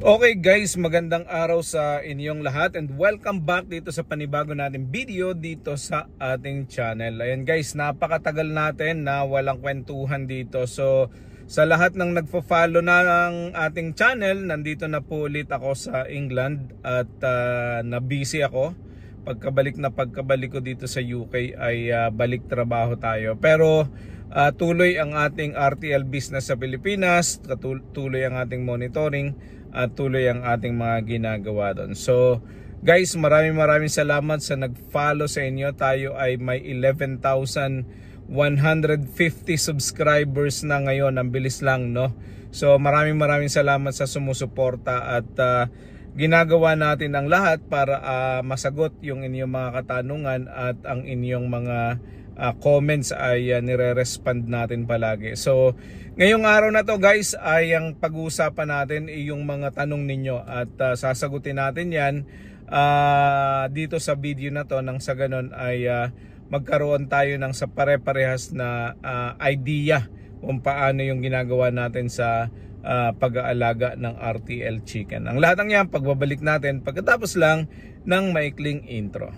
Okay guys, magandang araw sa inyong lahat and welcome back dito sa panibago nating video dito sa ating channel. Ayan guys, napakatagal natin na walang kwentuhan dito. So sa lahat ng nagfo-follow ng ating channel, nandito na po ulit ako sa England at na-busy ako. Pagkabalik ko dito sa UK ay balik trabaho tayo. Pero tuloy ang ating RTL business sa Pilipinas, tuloy ang ating monitoring at tuloy ang ating mga ginagawa doon. So guys, maraming salamat sa nag-follow sa inyo. Tayo ay may 11,150 subscribers na ngayon. Ang bilis lang, no? So maraming salamat sa sumusuporta at ginagawa natin ang lahat para masagot yung inyong mga katanungan at ang inyong mga comments ay nire-respond natin palagi. So ngayong araw na to guys ay ang pag-uusapan natin ay yung mga tanong ninyo at sasagutin natin yan dito sa video na to, nang sa ganon ay magkaroon tayo ng sa pare-parehas na idea kung paano yung ginagawa natin sa pag-aalaga ng RTL Chicken. Ang lahat ng yan pagbabalik natin pagkatapos lang ng maikling intro.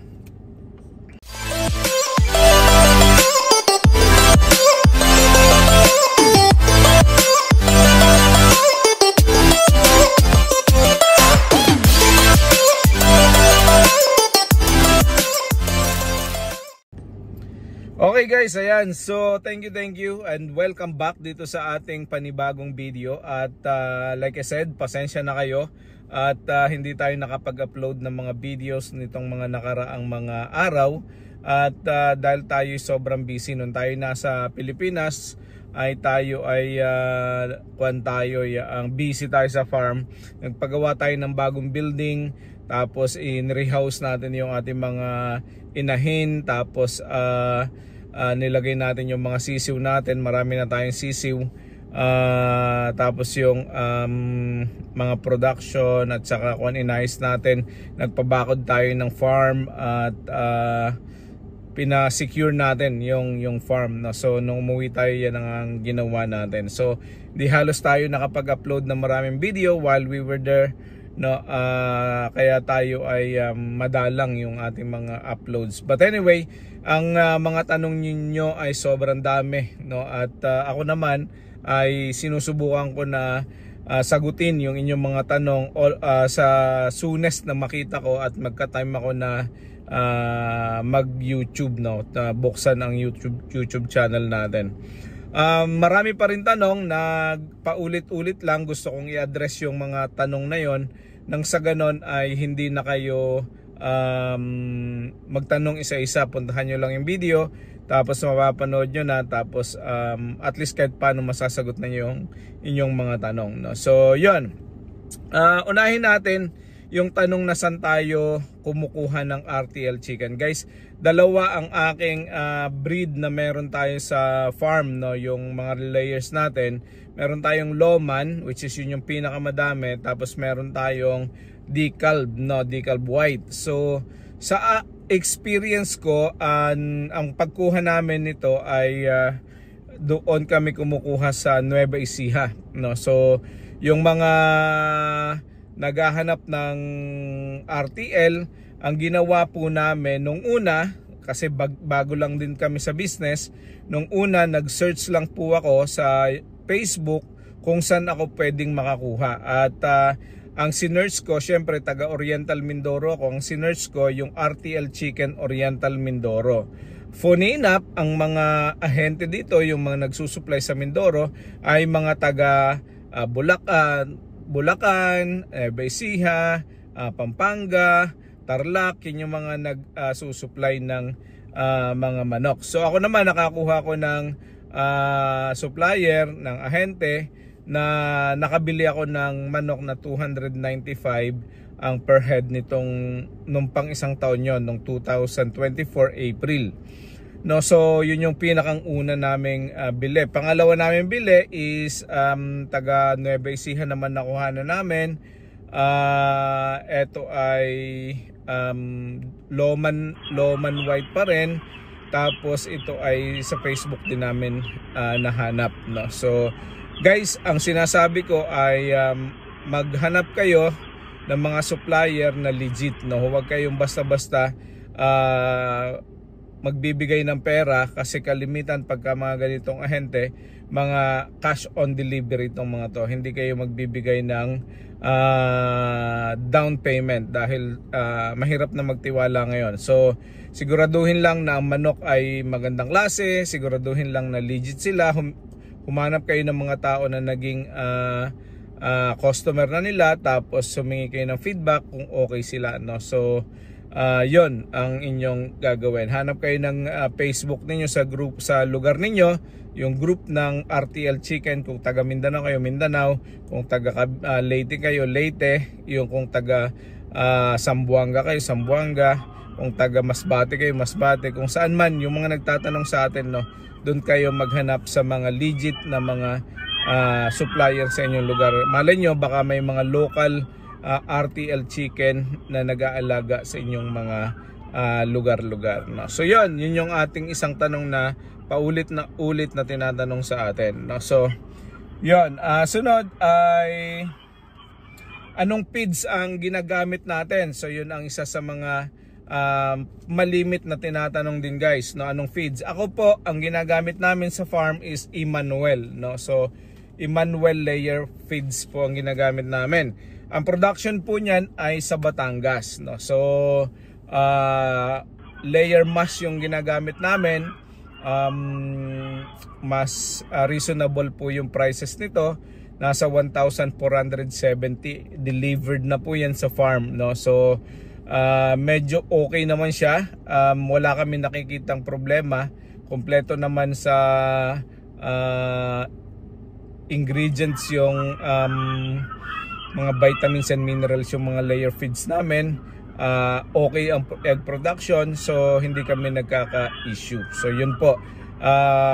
Okay guys, ayan. So thank you and welcome back dito sa ating panibagong video. At like I said, pasensya na kayo at hindi tayo nakapag-upload ng mga videos nitong mga nakaraang mga araw. At dahil tayo sobrang busy nung tayo nasa Pilipinas, ay tayo ay ang busy tayo sa farm. Nagpagawa tayo ng bagong building, tapos in-rehouse natin yung ating mga inahin, tapos nilagay natin yung mga sisiw natin. Marami na tayong sisiw, tapos yung mga production at saka kung inayos natin, nagpabakod tayo ng farm at pina-secure natin yung farm, no? So nung umuwi tayo, yan ang ginawa natin. So di halos tayo nakapag-upload ng maraming video while we were there, no? Kaya tayo ay madalang yung ating mga uploads. But anyway, ang mga tanong niyo ay sobrang dami, no? At ako naman ay sinusubukan ko na sagutin yung inyong mga tanong sa soonest na makita ko at magka-time ako na mag-YouTube, no? Buksan ang YouTube channel natin. Marami pa rin tanong na paulit-ulit lang. Gusto kong i-address yung mga tanong na yon, nang sa ganon ay hindi na kayo magtanong isa-isa. Puntahan nyo lang yung video, tapos mapapanood nyo na, tapos at least kahit paano masasagot na yung inyong mga tanong, no? So yun, unahin natin yung tanong na saan tayo kumukuha ng RTL Chicken. Guys, dalawa ang aking breed na meron tayo sa farm, no? Yung mga layers natin, meron tayong Loman, which is yun yung pinakamadami, tapos meron tayong Decalb, no? Decalb White. So sa experience ko, ang pagkuha namin nito ay doon kami kumukuha sa Nueva Ecija, no? So yung mga naghahanap ng RTL, ang ginawa po namin nung una, kasi bago lang din kami sa business, nung una nag-search lang po ako sa Facebook kung saan ako pwedeng makakuha. At ang sinearch ko, syempre taga Oriental Mindoro ako, ang sinearch ko yung RTL Chicken Oriental Mindoro. Funny enough, ang mga ahente dito, yung mga nagsusupply sa Mindoro, ay mga taga Bulacan, Ecija, Pampanga, Tarlac. Yun yung mga nagsusupply ng mga manok. So ako naman nakakuha ko ng supplier, ng ahente, na nakabili ako ng manok na 295 ang per head nung pang isang taon yon, nung 2024 April. No, so yun yung pinakang una naming bili. Pangalawa namin bili is taga Nueva Ecija naman nakuha na namin. Ito ay Loman White pa rin. Tapos ito ay sa Facebook din namin nahanap, no. So guys, ang sinasabi ko ay maghanap kayo ng mga supplier na legit, no? Huwag kayong basta-basta magbibigay ng pera, kasi kalimitan pagka mga ganitong ahente, mga cash on delivery itong mga to. Hindi kayo magbibigay ng down payment dahil mahirap na magtiwala ngayon. So siguraduhin lang na ang manok ay magandang klase, siguraduhin lang na legit sila. Humanap kayo ng mga tao na naging customer na nila, tapos humingi kayo ng feedback kung okay sila, no? So yon ang inyong gagawin. Hanap kayo ng Facebook ninyo sa group sa lugar ninyo, yung group ng RTL Chicken. Kung taga Mindanao kayo, Mindanao. Kung taga Leyte kayo, Leyte. Yung kung taga Zamboanga kayo, Zamboanga. Kung taga Masbate kayo, Masbate. Kung saan man yung mga nagtatanong sa atin, no, doon kayo maghanap sa mga legit na mga supplier sa inyong lugar. Malay nyo, baka may mga local RTL Chicken na nag-aalaga sa inyong mga lugar-lugar, no? So yun yung ating isang tanong na paulit na tinatanong sa atin, no? So yun, sunod ay anong feeds ang ginagamit natin. So yun ang isa sa mga malimit na tinatanong din, guys, no? Anong feeds? Ako po, ang ginagamit namin sa farm is Emmanuel, no? So Emmanuel layer feeds po ang ginagamit namin. Ang production po niyan ay sa Batangas, no? So layer mash yung ginagamit namin. Mas reasonable po yung prices nito. Nasa 1,470 delivered na po yan sa farm, no? So medyo okay naman siya. Wala kami nakikitang problema. Kompleto naman sa ingredients yung mga vitamins and minerals yung mga layer feeds namin. Okay ang egg production, so hindi kami nagkaka-issue. So yun po.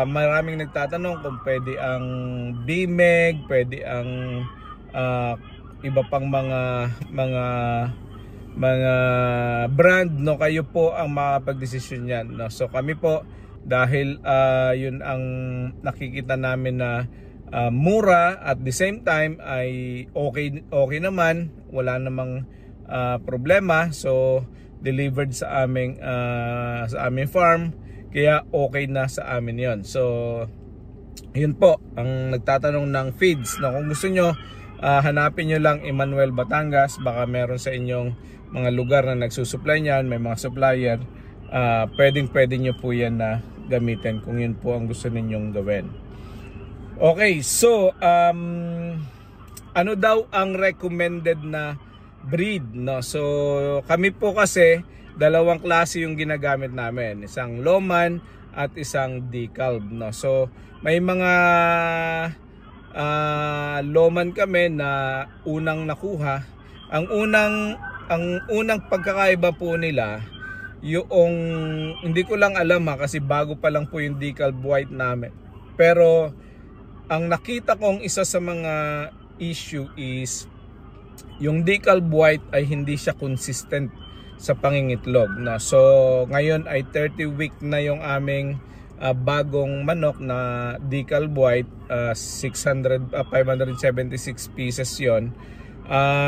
Maraming nagtatanong kung pwede ang BMEG, pwede ang iba pang mga brand, no? Kayo po ang makapag-desisyon yan, no? So kami po, dahil yun ang nakikita namin na mura, at the same time ay okay naman, wala namang problema. So delivered sa aming farm, kaya okay na sa amin yon. So yun po ang nagtatanong ng feeds, no? Kung gusto nyo, hanapin nyo lang Emmanuel Batangas. Baka meron sa inyong mga lugar na nagsusupply niyan, may mga supplier. Pwede nyo po yan na gamitin kung yun po ang gusto ninyong gawin. Okay, so ano daw ang recommended na breed, no? So kami po kasi dalawang klase yung ginagamit namin, isang Loman at isang Decalb, no? So may mga Loman kami na unang nakuha. Ang unang pagkakaiba po nila, yung hindi ko lang alam kasi bago pa lang po yung Decalb White namin. Pero ang nakita kong isa sa mga issue is yung Decalb White ay hindi siya consistent sa pangingitlog, no? So ngayon ay 30 week na yung aming bagong manok na Decalb White, 576 pieces yon.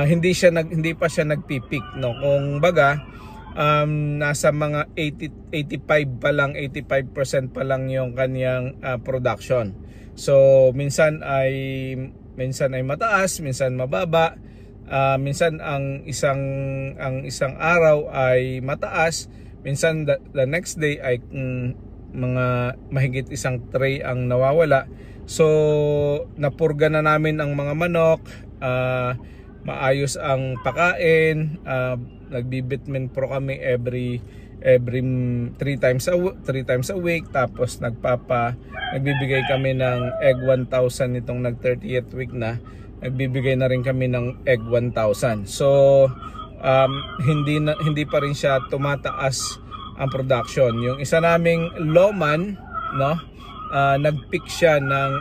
Hindi pa siya nagpipik, no? Kung baga nasa mga 85 pa lang, 85% pa lang yung kanyang production. So minsan ay mataas, minsan mababa. Minsan ang isang araw ay mataas, minsan the next day ay mga mahigit isang tray ang nawawala. So napurga na namin ang mga manok, maayos ang pakain, nagbibitmin pro kami every 3 times a week, tapos nagbibigay kami ng egg 1,000 nitong nag 30th week na. Nagbibigay na rin kami ng egg 1,000. So hindi pa rin siya tumataas ang production. Yung isa naming Loman, no, nagpick siya ng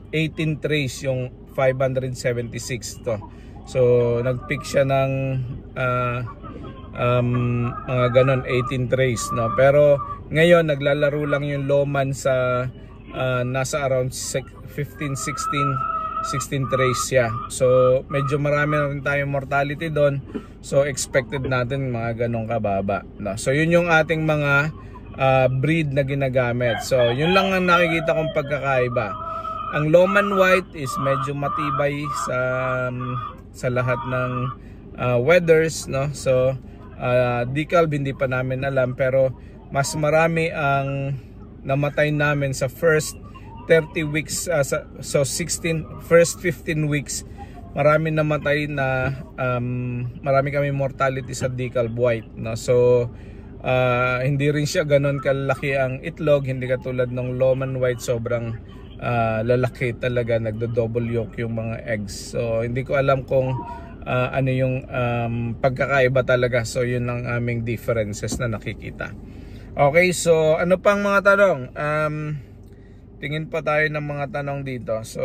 18 trays, yung 576 to. So nagpick siya ng mga ganon, 18 trays, no. Pero ngayon naglalaro lang yung Loman sa nasa around 15-16 16 trays siya. So medyo marami na rin tayong mortality doon. So expected natin mga ganong kababa, no? So yun yung ating mga breed na ginagamit. So yun lang ang nakikita kong pagkakaiba. Ang Lohmann White is medyo matibay sa lahat ng weathers, no? So decal hindi pa namin alam, pero mas marami ang namatay namin sa first 30 weeks, first 15 weeks. Marami namatay na marami kami mortality sa decal white, no? So hindi rin siya ganoon kalaki ang itlog, hindi katulad ng Lohmann White, sobrang lalaki talaga, nagdo-double yolk yung mga eggs. So hindi ko alam kung ano yung pagkakaiba talaga. So yun ang aming differences na nakikita. Okay, so ano pang mga tanong? Tingin pa tayo ng mga tanong dito. So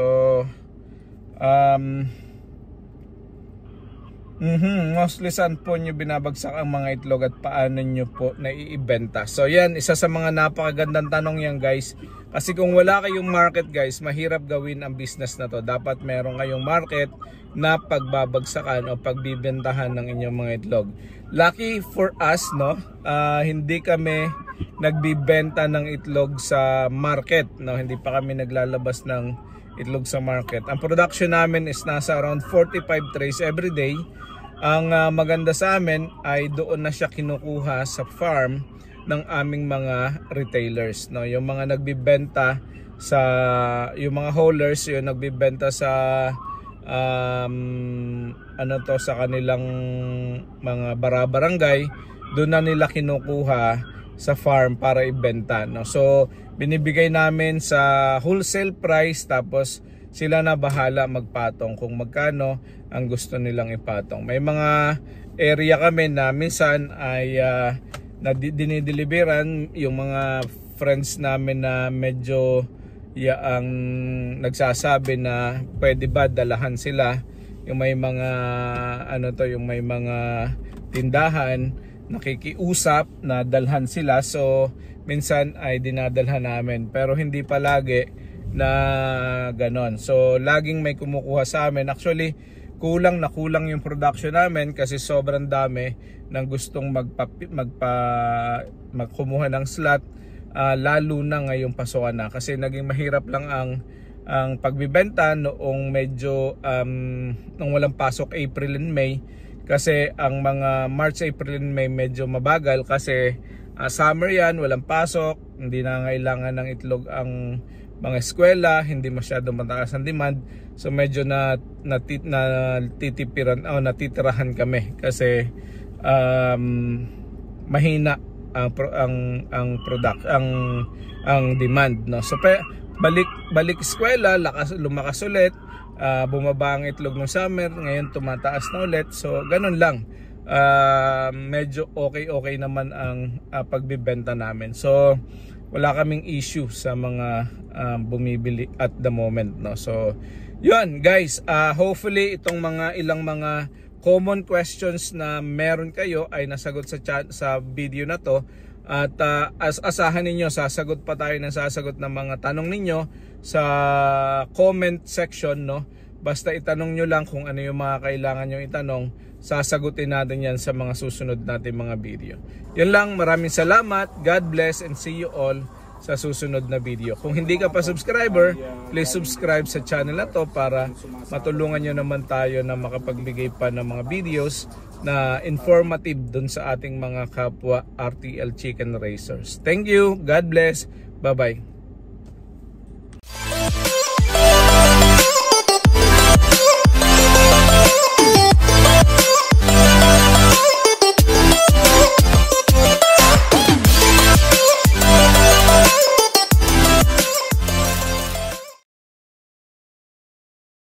mostly saan po nyo binabagsak ang mga itlog at paano nyo po naiibenta? So yan, isa sa mga napakagandang tanong yan guys. Kasi kung wala kayong market guys, mahirap gawin ang business na to. Dapat meron kayong market na pagbabagsakan o pagbibentahan ng inyong mga itlog. Lucky for us, no, hindi kami nagbibenta ng itlog sa market, no? Hindi pa kami naglalabas ng itlog sa market. Ang production namin is nasa around 45 trays every day. Ang maganda sa amin ay doon na siya kinukuha sa farm ng aming mga retailers, no? Yung mga nagbibenta sa, yung mga haulers, yung nagbibenta sa sa kanilang mga barangay, doon na nila kinukuha sa farm para ibenta, no? So binibigay namin sa wholesale price, tapos sila na bahala magpatong kung magkano ang gusto nilang ipatong. May mga area kami na minsan ay dinideliveran yung mga friends namin na medyo ang nagsasabi na pwede ba dalahan sila, yung may mga yung may mga tindahan nakikiusap na dalhan sila. So minsan ay dinadalhan namin, pero hindi palagi na ganon. So laging may kumukuha sa amin. Actually kulang yung production namin kasi sobrang dami ng gustong magkumuha ng slot, lalo na ngayong pasukan na, kasi naging mahirap lang ang pagbibenta noong medyo nung walang pasok April and May, kasi ang mga March, April and May medyo mabagal kasi summer yan, walang pasok, hindi na kailangan ng itlog ang mga eskwela, hindi masyado mataas ang demand. So medyo natitirahan kami kasi mahina ang demand, no? So balik eskwela, lumakas ulit, bumaba ang itlog ng summer, ngayon tumataas na ulit. So ganun lang. Medyo okay naman ang pagbibenta namin. So wala kaming issue sa mga bumibili at the moment, no? So yun guys, hopefully itong ilang mga common questions na meron kayo ay nasagot sa video na to. At asahan ninyo, sasagot pa tayo ng mga tanong ninyo sa comment section, no? Basta itanong nyo lang kung ano yung mga kailangan nyo itanong, sasagutin natin yan sa mga susunod natin mga video. Yun lang, maraming salamat, God bless, and see you all sa susunod na video. Kung hindi ka pa subscriber, please subscribe sa channel na to para matulungan nyo naman tayo na makapagbigay pa ng mga videos na informative dun sa ating mga kapwa RTL Chicken Racers. Thank you, God bless, bye bye.